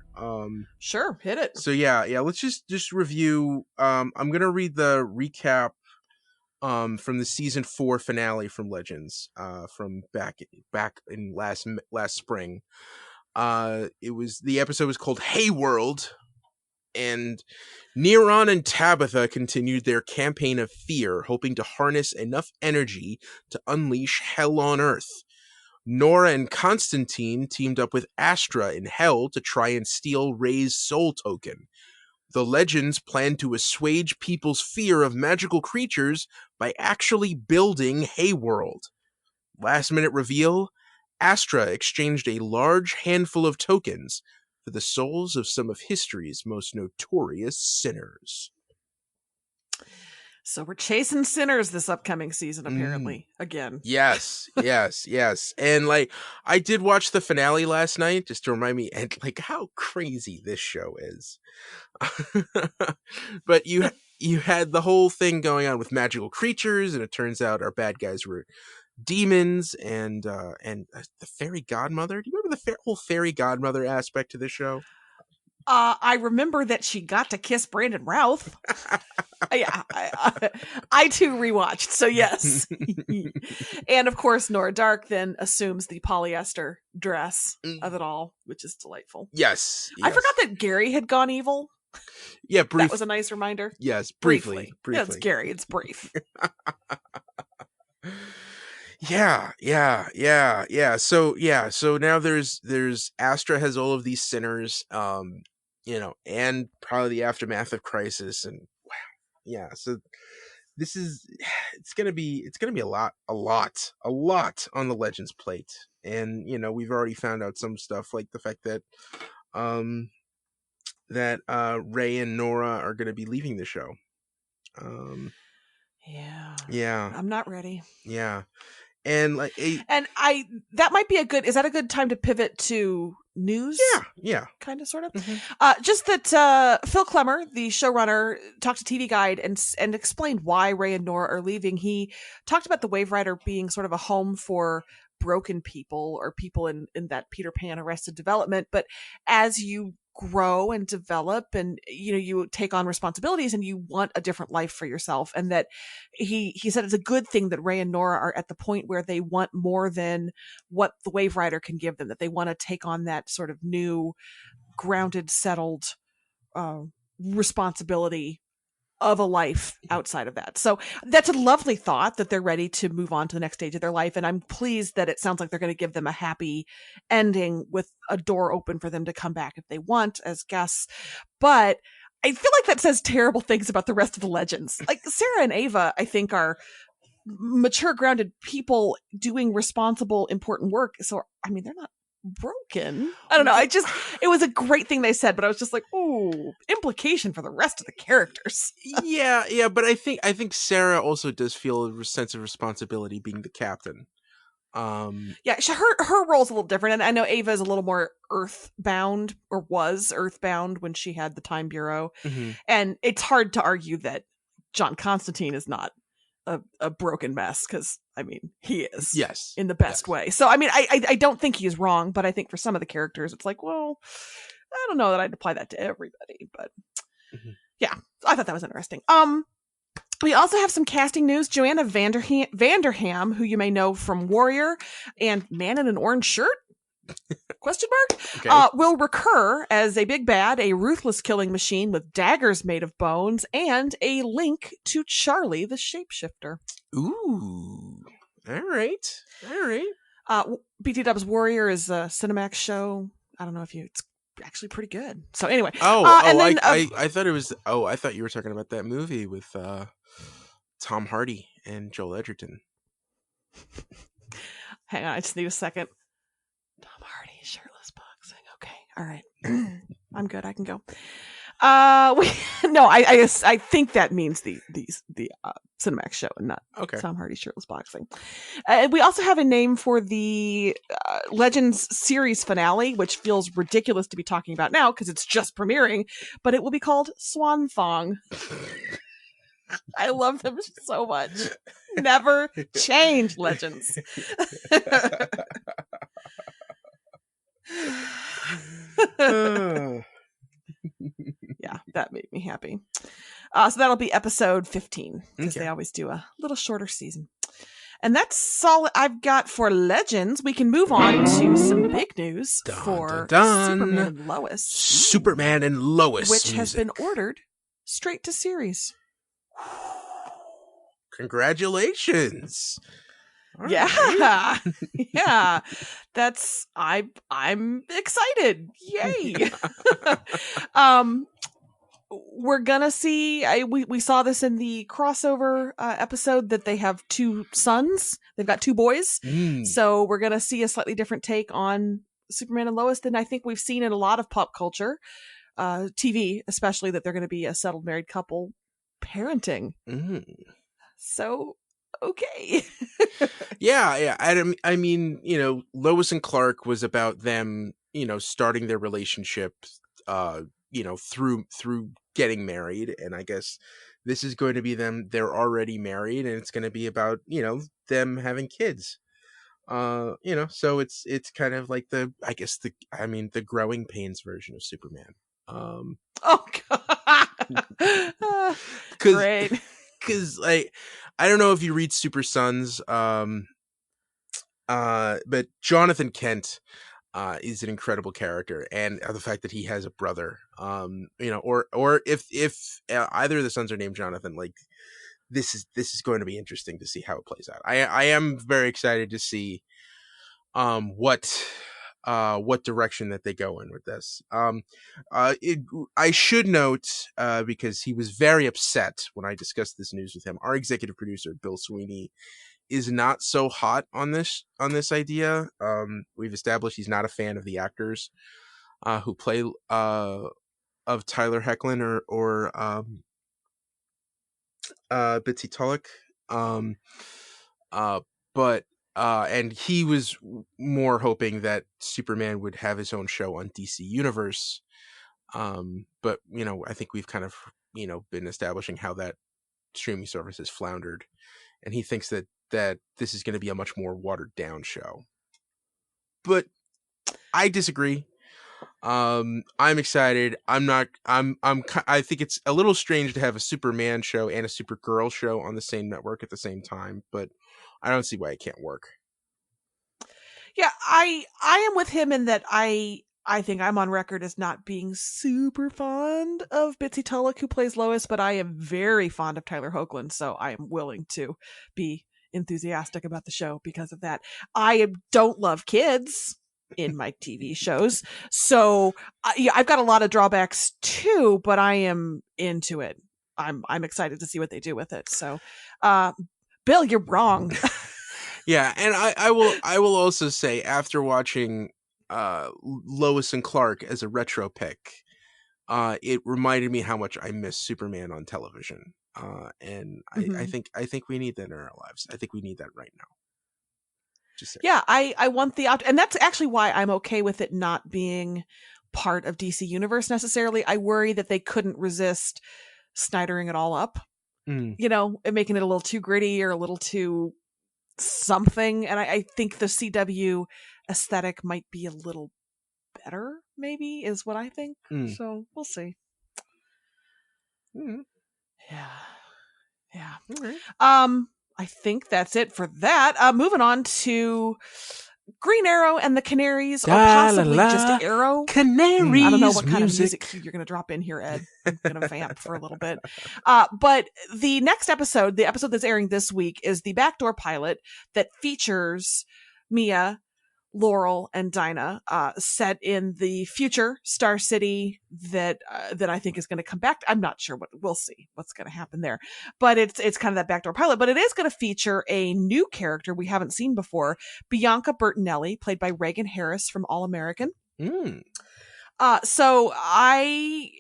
Sure, hit it. So yeah, let's just review. I'm going to read the recap from the season 4 finale from Legends from back in last spring. The episode was called Hey World. And Neron and Tabitha continued their campaign of fear, hoping to harness enough energy to unleash hell on Earth. Nora and Constantine teamed up with Astra in Hell to try and steal Ray's soul token. The Legends plan to assuage people's fear of magical creatures by actually building Hayworld. Last minute reveal, Astra exchanged a large handful of tokens for the souls of some of history's most notorious sinners. So we're chasing sinners this upcoming season, apparently, again. Yes. And like, I did watch the finale last night just to remind me and like how crazy this show is. But you had the whole thing going on with magical creatures, and it turns out our bad guys were demons and the fairy godmother. Do you remember the whole fairy godmother aspect to this show? I remember that she got to kiss Brandon Routh. Yeah, I too rewatched. So yes, and of course Nora Dark then assumes the polyester dress of it all, which is delightful. Yes. I forgot that Gary had gone evil. Yeah, that was a nice reminder. Yes, briefly. Yeah, it's Gary. It's brief. Yeah. So now there's Astra has all of these sinners, and probably the aftermath of Crisis, and wow, yeah. So this is it's gonna be a lot on the Legends plate, and we've already found out some stuff like the fact that Ray and Nora are gonna be leaving the show. Yeah. I'm not ready. Yeah. And like that might be is that a good time to pivot to news? Yeah. Kind of, sort of. Mm-hmm. Just that Phil Klemmer, the showrunner, talked to TV Guide and explained why Ray and Nora are leaving. He talked about the Wave Rider being sort of a home for broken people or people in that Peter Pan Arrested Development. But as you grow and develop and you take on responsibilities and you want a different life for yourself, and that he said it's a good thing that Ray and Nora are at the point where they want more than what the Wave Rider can give them, that they want to take on that sort of new grounded, settled responsibility of a life outside of that. So that's a lovely thought, that they're ready to move on to the next stage of their life. And I'm pleased that it sounds like they're going to give them a happy ending with a door open for them to come back if they want as guests. But I feel like that says terrible things about the rest of the Legends. Like Sarah and Ava, I think, are mature, grounded people doing responsible, important work. So, I mean, they're not broken. I don't know. It was a great thing they said, but I was just like, ooh, implication for the rest of the characters. yeah, but I think Sarah also does feel a sense of responsibility being the captain. Yeah, her role's a little different, and I know Ava is a little more earthbound, or was earthbound when she had the Time Bureau, and it's hard to argue that John Constantine is not a broken mess, because I mean he is, yes, in the best way. So I mean I don't think he's wrong, but I think for some of the characters it's like, well, I don't know that I'd apply that to everybody, but yeah, I thought that was interesting. We also have some casting news. Joanna Vanderham, who you may know from Warrior and Man in an Orange Shirt? Question mark? Okay. Will recur as a big bad, a ruthless killing machine with daggers made of bones, and a link to Charlie the Shapeshifter. Ooh. All right. BT Dub's Warrior is a Cinemax show. I don't know if it's actually pretty good. So anyway. I thought it was. Oh, I thought you were talking about that movie with Tom Hardy and Joel Edgerton. Hang on, I just need a second. Tom Hardy, shirtless boxing. Okay, all right. I'm good. I can go. I think that means the Cinemax show and not Tom Hardy shirtless boxing. We also have a name for the Legends series finale, which feels ridiculous to be talking about now because it's just premiering, but it will be called Swan Thong. I love them so much. Never change, Legends. Yeah, that made me happy. So that'll be episode 15 because they always do a little shorter season. And that's all I've got for Legends. We can move on to some big news for Superman and Lois. Superman and Lois. Which has been ordered straight to series. Congratulations. Yeah. Yeah. That's I'm excited. Yay. We're gonna see we saw this in the crossover episode that they have two sons. They've got two boys. So we're gonna see a slightly different take on Superman and Lois than I think we've seen in a lot of pop culture. TV, especially, that they're gonna be a settled married couple parenting. So okay. Yeah. I mean, Lois and Clark was about them, starting their relationship, through getting married, and I guess this is going to be them. They're already married, and it's going to be about them having kids. So it's kind of like the growing pains version of Superman. Oh God. Great. Because I don't know if you read Super Sons, but Jonathan Kent is an incredible character, and the fact that he has a brother, or if either of the sons are named Jonathan, like this is going to be interesting to see how it plays out. I am very excited to see what direction that they go in with this. I should note, because he was very upset when I discussed this news with him, our executive producer, Bill Sweeney, is not so hot on this idea. We've established he's not a fan of the actors who play of Tyler Hoechlin or Bitsy Tulloch. And he was more hoping that Superman would have his own show on DC Universe. But I think we've kind of been establishing how that streaming service has floundered, and he thinks that this is going to be a much more watered down show. But I disagree. I'm excited. I think it's a little strange to have a Superman show and a Supergirl show on the same network at the same time, but I don't see why it can't work. Yeah, I am with him in that I think I'm on record as not being super fond of Bitsy Tulloch, who plays Lois, but I am very fond of Tyler Hoechlin, so I am willing to be enthusiastic about the show because of that. I don't love kids in my TV shows, so I've got a lot of drawbacks too, but I am into it. I'm excited to see what they do with it. So, Bill, you're wrong. Yeah, and I will also say, after watching Lois and Clark as a retro pick, it reminded me how much I miss Superman on television. And I think we need that in our lives. I think we need that right now. Yeah, I want and that's actually why I'm okay with it not being part of DC Universe necessarily. I worry that they couldn't resist Snydering it all up, and making it a little too gritty or a little too something. And I think the CW aesthetic might be a little better, maybe, is what I think. So we'll see. Yeah. Yeah. Okay. I think that's it for that. Moving on to Green Arrow and the Canaries, or possibly just Arrow. Canaries. I don't know what kind of music you're going to drop in here, Ed. I'm going to vamp for a little bit. But the next episode, the episode that's airing this week, is the backdoor pilot that features Mia, Laurel, and Dinah, set in the future Star City that I think is going to come back. I'm not sure we'll see what's going to happen there, but it's kind of that backdoor pilot. But it is going to feature a new character we haven't seen before, Bianca Bertinelli, played by Reagan Harris from All American. So I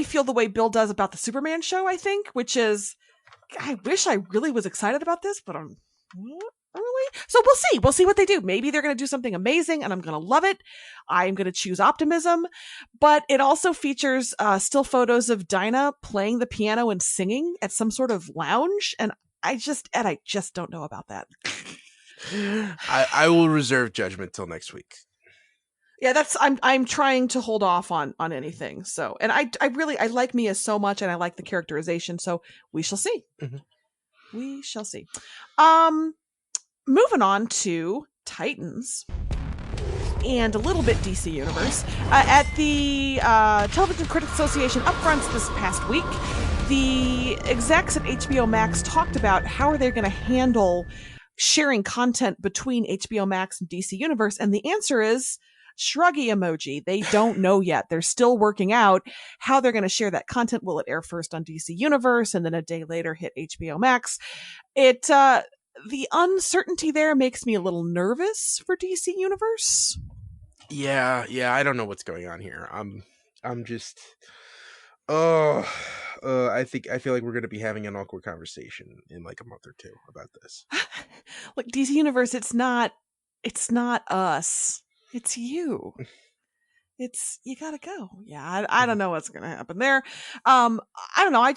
feel the way Bill does about the Superman show, I think, which is, I wish I really was excited about this, but I'm not really. So we'll see what they do. Maybe they're going to do something amazing and I'm going to love it. I'm going to choose optimism, but it also features still photos of Dinah playing the piano and singing at some sort of lounge. And I just don't know about that. I will reserve judgment till next week. Yeah, I'm trying to hold off on anything. So, and I like Mia so much and I like the characterization. So we shall see. Mm-hmm. We shall see. Moving on to Titans and a little bit DC Universe. At the Television Critics Association upfronts this past week, the execs at HBO Max talked about how are they going to handle sharing content between HBO Max and DC Universe, and the answer is shruggy emoji. They don't know yet. They're still working out how they're going to share that content. Will it air first on DC Universe and then a day later hit HBO Max? The uncertainty there makes me a little nervous for DC Universe. Yeah, I don't know what's going on here. I'm just I feel like we're going to be having an awkward conversation in like a month or two about this. Like DC Universe, it's not us. It's you. You gotta go. Yeah, I don't know what's gonna happen there. I don't know.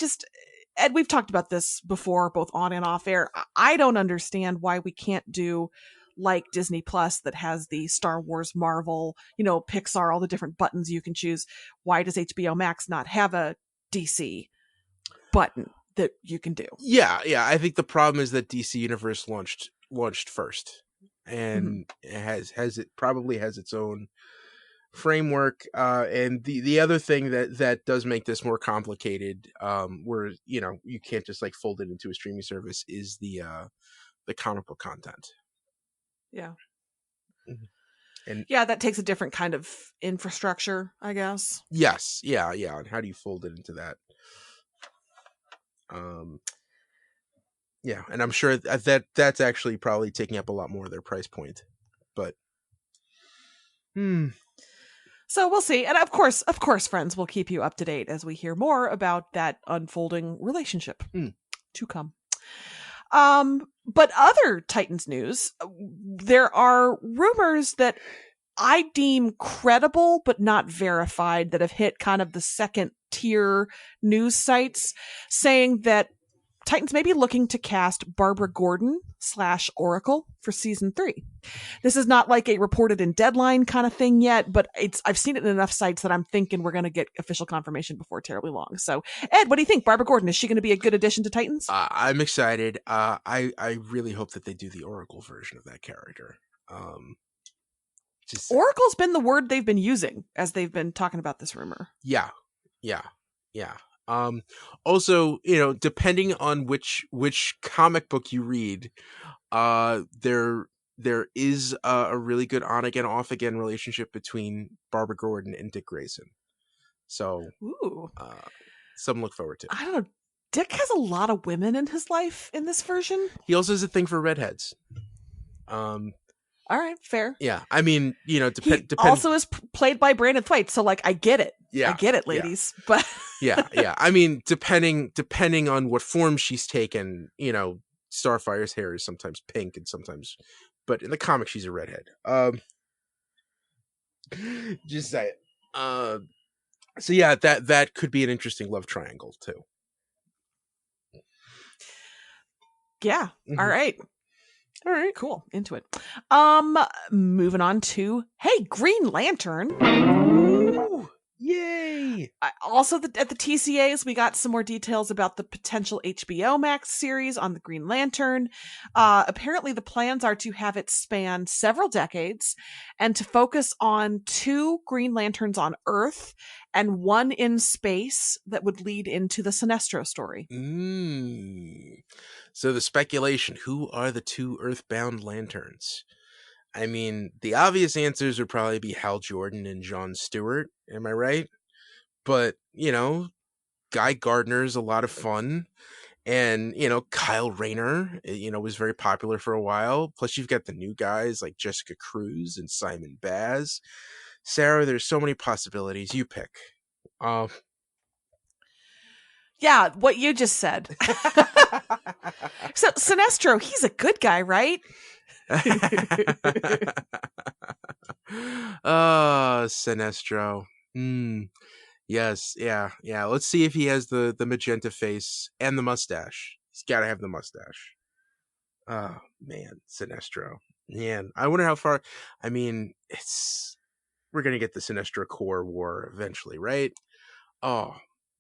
Ed, we've talked about this before, both on and off air. I don't understand why we can't do like Disney Plus that has the Star Wars, Marvel, Pixar, all the different buttons you can choose. Why does HBO Max not have a DC button that you can do? Yeah. I think the problem is that DC Universe launched first, and it probably has its own framework, and the other thing that does make this more complicated, where you can't just like fold it into a streaming service, is the comic book content. Yeah. And that takes a different kind of infrastructure, I guess. Yes, yeah. And how do you fold it into that? Yeah, and I'm sure that's actually probably taking up a lot more of their price point, but So we'll see. And of course, friends, we'll keep you up to date as we hear more about that unfolding relationship to come. But other Titans news, there are rumors that I deem credible but not verified that have hit kind of the second tier news sites, saying that Titans may be looking to cast Barbara Gordon / Oracle for season 3. This is not like a reported in Deadline kind of thing yet, but I've seen it in enough sites that I'm thinking we're going to get official confirmation before terribly long. So, Ed, what do you think? Barbara Gordon, is she going to be a good addition to Titans? I'm excited. I really hope that they do the Oracle version of that character. Oracle's been the word they've been using as they've been talking about this rumor. Yeah. Also, depending on which comic book you read, there is a really good on again, off again relationship between Barbara Gordon and Dick Grayson. So, something to look forward to. I don't know. Dick has a lot of women in his life in this version. He also has a thing for redheads. All right, fair. Yeah, I mean, he also is played by Brandon Thwaites, so like I get it. Yeah, I get it, ladies. Yeah. But yeah. I mean, depending on what form she's taken, Starfire's hair is sometimes pink and sometimes, but in the comic she's a redhead. Just say it. So yeah, that could be an interesting love triangle too. Yeah. Mm-hmm. All right, cool. Into it. Moving on to Green Lantern. Ooh. Yay! Also, at the TCAs, we got some more details about the potential HBO Max series on the Green Lantern. Apparently, the plans are to have it span several decades and to focus on 2 Green Lanterns on Earth and 1 in space that would lead into the Sinestro story. So the speculation, who are the 2 Earthbound Lanterns? I mean, the obvious answers would probably be Hal Jordan and Jon Stewart. Am I right? But, Guy Gardner's a lot of fun. And, Kyle Rayner, was very popular for a while. Plus, you've got the new guys like Jessica Cruz and Simon Baz. Sarah, there's so many possibilities. You pick. Yeah, what you just said. So, Sinestro, he's a good guy, right? Sinestro. Yes, yeah. Let's see if he has the magenta face and the mustache. He's got to have the mustache. Oh man, Sinestro. Man, I wonder how far. I mean, we're gonna get the Sinestro Corps War eventually, right? Oh,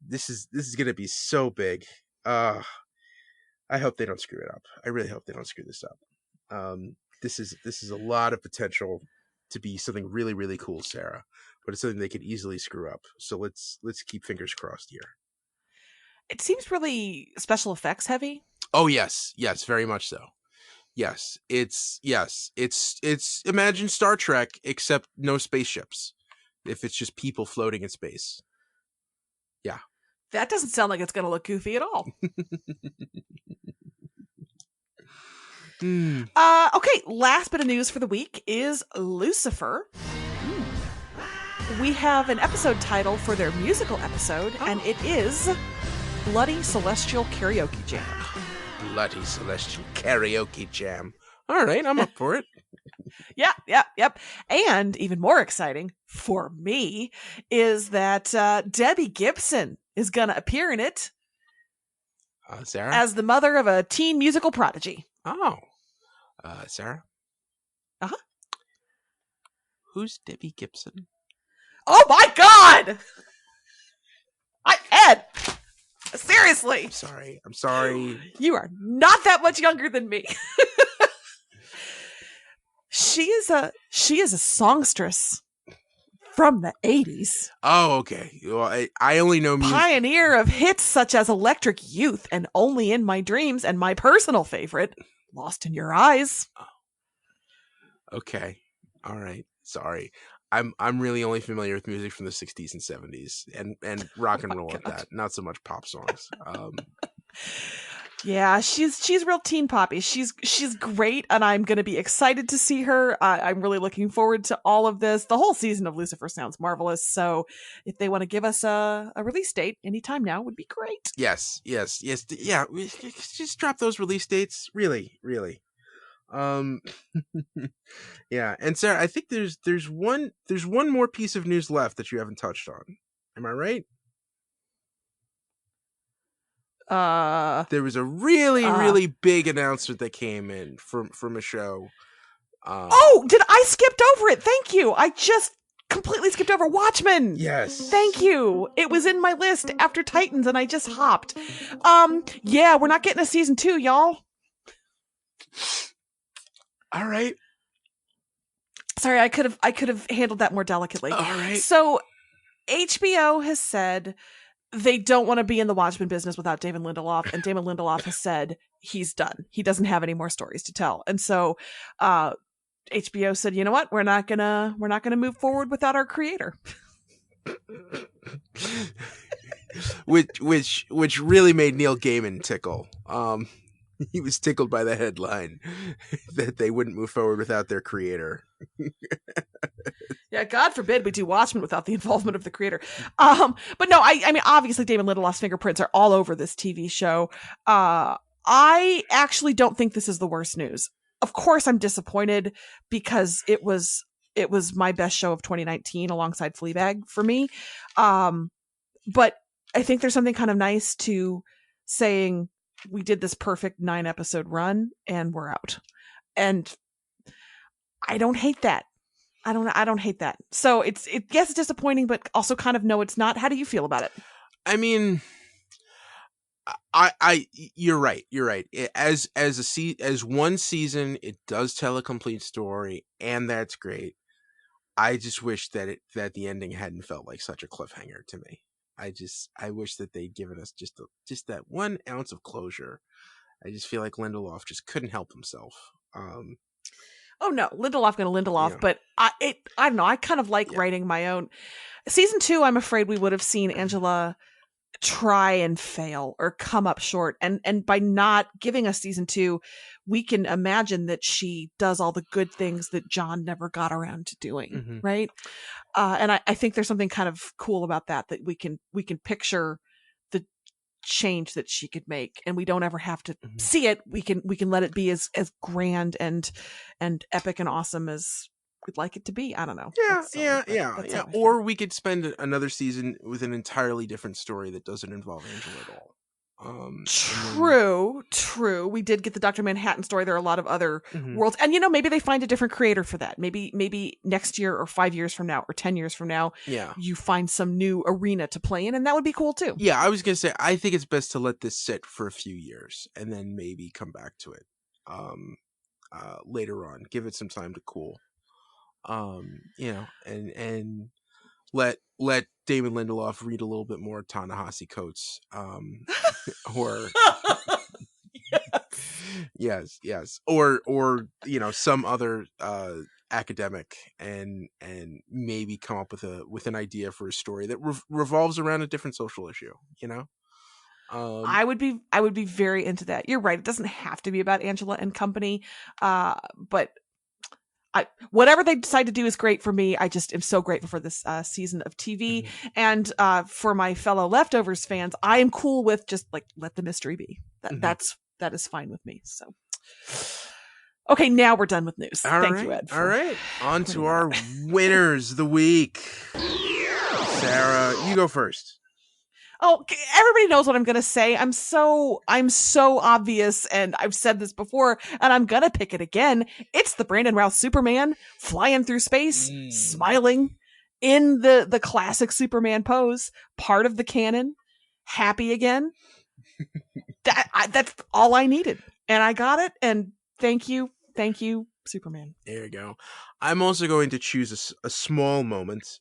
this is gonna be so big. I hope they don't screw it up. I really hope they don't screw this up. This is a lot of potential to be something really, really cool, Sarah. But it's something they could easily screw up. So let's keep fingers crossed here. It seems really special effects heavy. Oh yes, very much so. Yes, it's imagine Star Trek except no spaceships. If it's just people floating in space. Yeah. That doesn't sound like it's going to look goofy at all. Okay, last bit of news for the week is Lucifer. We have an episode title for their musical episode, and it is Bloody Celestial Karaoke Jam. Bloody Celestial Karaoke Jam. All right, I'm up for it. Yep. And even more exciting for me is that Debbie Gibson is going to appear in it Sarah? as the mother of a teen musical prodigy. Oh. Sarah? Uh-huh. Who's Debbie Gibson? Oh my God! Ed! Seriously! I'm sorry. You are not that much younger than me. She is a songstress from the 80s. Oh, okay. Well, I only know music. Pioneer of hits such as Electric Youth and Only in My Dreams, and my personal favorite, Lost in Your Eyes. Okay. All right. Sorry. I'm really only familiar with music from the 60s and 70s and rock and roll at that. Not so much pop songs. Yeah, she's real teen poppy. She's great, and I'm going to be excited to see her. I'm really looking forward to all of this. The whole season of Lucifer sounds marvelous. So if they want to give us a release date anytime now would be great. Yes. Yeah. Just drop those release dates. Really. Yeah. And Sarah, I think there's one more piece of news left that you haven't touched on. Am I right? There was a really big announcement that came in from a show. Did I skipped over it? Thank you. I just completely skipped over Watchmen. Yes. Thank you. It was in my list after Titans and I just hopped. Yeah, we're not getting a season 2, y'all. All right. Sorry, I could have handled that more delicately. All right. So HBO has said they don't want to be in the Watchmen business without Damon Lindelof, and Damon Lindelof has said he's done. He doesn't have any more stories to tell. And so HBO said, "You know what? We're not going to move forward without our creator." which really made Neil Gaiman tickle. He was tickled by the headline that they wouldn't move forward without their creator. Yeah, God forbid we do Watchmen without the involvement of the creator. But no, I mean, obviously Damon Lindelof's fingerprints are all over this TV show. I actually don't think this is the worst news. Of course, I'm disappointed because it was my best show of 2019 alongside Fleabag for me. But I think there's something kind of nice to saying we did this perfect 9-episode run and we're out. And I don't hate that. I don't hate that. So yes, it's disappointing, but also kind of no, it's not. How do you feel about it? I mean, you're right. You're right. As one season, it does tell a complete story, and that's great. I just wish that the ending hadn't felt like such a cliffhanger to me. I wish that they'd given us just that 1 ounce of closure. I just feel like Lindelof just couldn't help himself. Oh no, Lindelof gonna Lindelof, but I don't know. I kind of like writing my own. Season 2, I'm afraid we would have seen Angela try and fail or come up short, and by not giving us season 2, we can imagine that she does all the good things that John never got around to doing, right? And I think there's something kind of cool about that we can picture the change that she could make, and we don't ever have to see it. We can let it be as grand and epic and awesome as we'd like it to be. I don't know. Yeah. Or we could spend another season with an entirely different story that doesn't involve Angela at all. True. We did get the Dr. Manhattan story. There are a lot of other worlds, and maybe they find a different creator for that. Maybe next year or 5 years from now or 10 years from now, you find some new arena to play in, and that would be cool too. Yeah, I was gonna say, I think it's best to let this sit for a few years and then maybe come back to it later on. Give it some time to cool. And let Damon Lindelof read a little bit more Ta-Nehisi Coates, or yes, or some other academic, and maybe come up with an idea for a story that revolves around a different social issue. I would be very into that. You're right. It doesn't have to be about Angela and company, but whatever they decide to do is great for me. I just am so grateful for this season of TV, and for my fellow Leftovers fans, I am cool with just like let the mystery be. That is fine with me. So, okay, now we're done with news. Thank you, Ed. All right, on to our winners of the week. Sarah, you go first. Oh, everybody knows what I'm going to say. I'm so obvious, and I've said this before, and I'm going to pick it again. It's the Brandon Routh Superman flying through space, smiling in the classic Superman pose, part of the canon, happy again. That's all I needed, and I got it, and thank you, Superman. There you go. I'm also going to choose a small moment,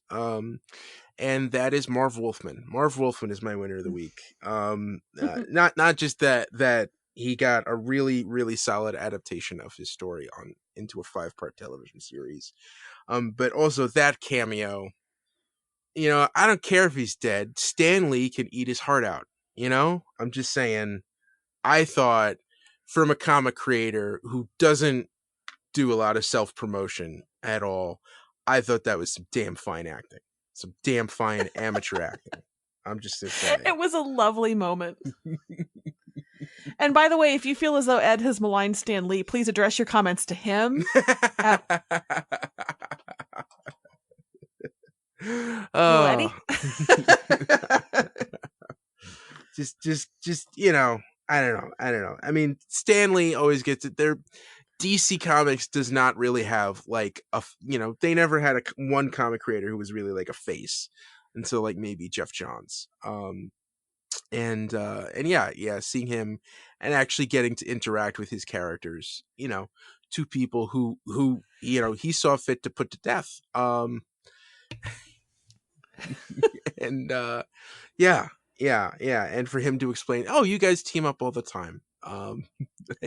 and that is Marv Wolfman. Marv Wolfman is my winner of the week. Not just that he got a really, really solid adaptation of his story into a 5-part television series, but also that cameo. I don't care if he's dead. Stan Lee can eat his heart out. I'm just saying. I thought, from a comic creator who doesn't do a lot of self-promotion at all, I thought that was some damn fine acting. Some damn fine amateur acting. I'm just saying. It was a lovely moment. And by the way, if you feel as though Ed has maligned Stan Lee, please address your comments to him. Oh. just I don't know. I mean, Stan Lee always gets it. DC Comics does not really have like they never had one comic creator who was really like a face until like maybe Jeff Johns. And seeing him and actually getting to interact with his characters, two people who he saw fit to put to death. And and for him to explain, oh, you guys team up all the time, and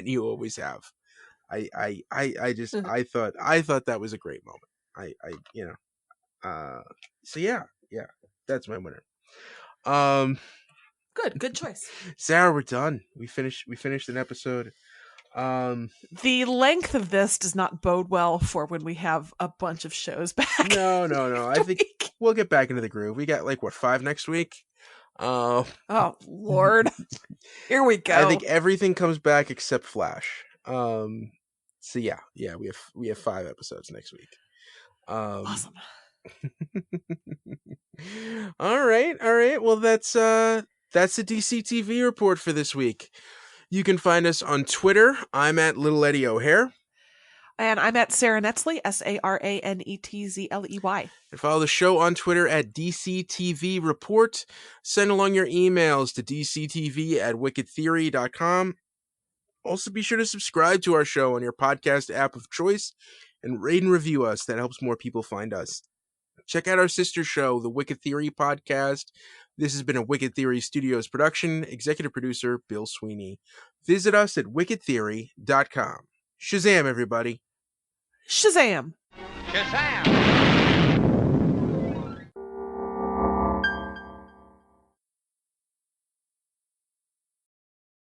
you always have. I thought that was a great moment. That's my winner. Good choice. Sarah, we're done. We finished an episode. The length of this does not bode well for when we have a bunch of shows back. No. I think we'll get back into the groove. We got 5 next week. Oh Lord. Here we go. I think everything comes back except Flash. So we have 5 episodes next week. Awesome. All right. Well, that's the DC TV report for this week. You can find us on Twitter. I'm at Little Eddie O'Hare. And I'm at Sarah Netzley, SaraNetzley. And follow the show on Twitter at DCTV Report. Send along your emails to dctv@wickedtheory.com. Also, be sure to subscribe to our show on your podcast app of choice and rate and review us. That helps more people find us. Check out our sister show, The Wicked Theory Podcast. This has been a Wicked Theory Studios production. Executive producer, Bill Sweeney. Visit us at wickedtheory.com. Shazam, everybody. Shazam! Shazam!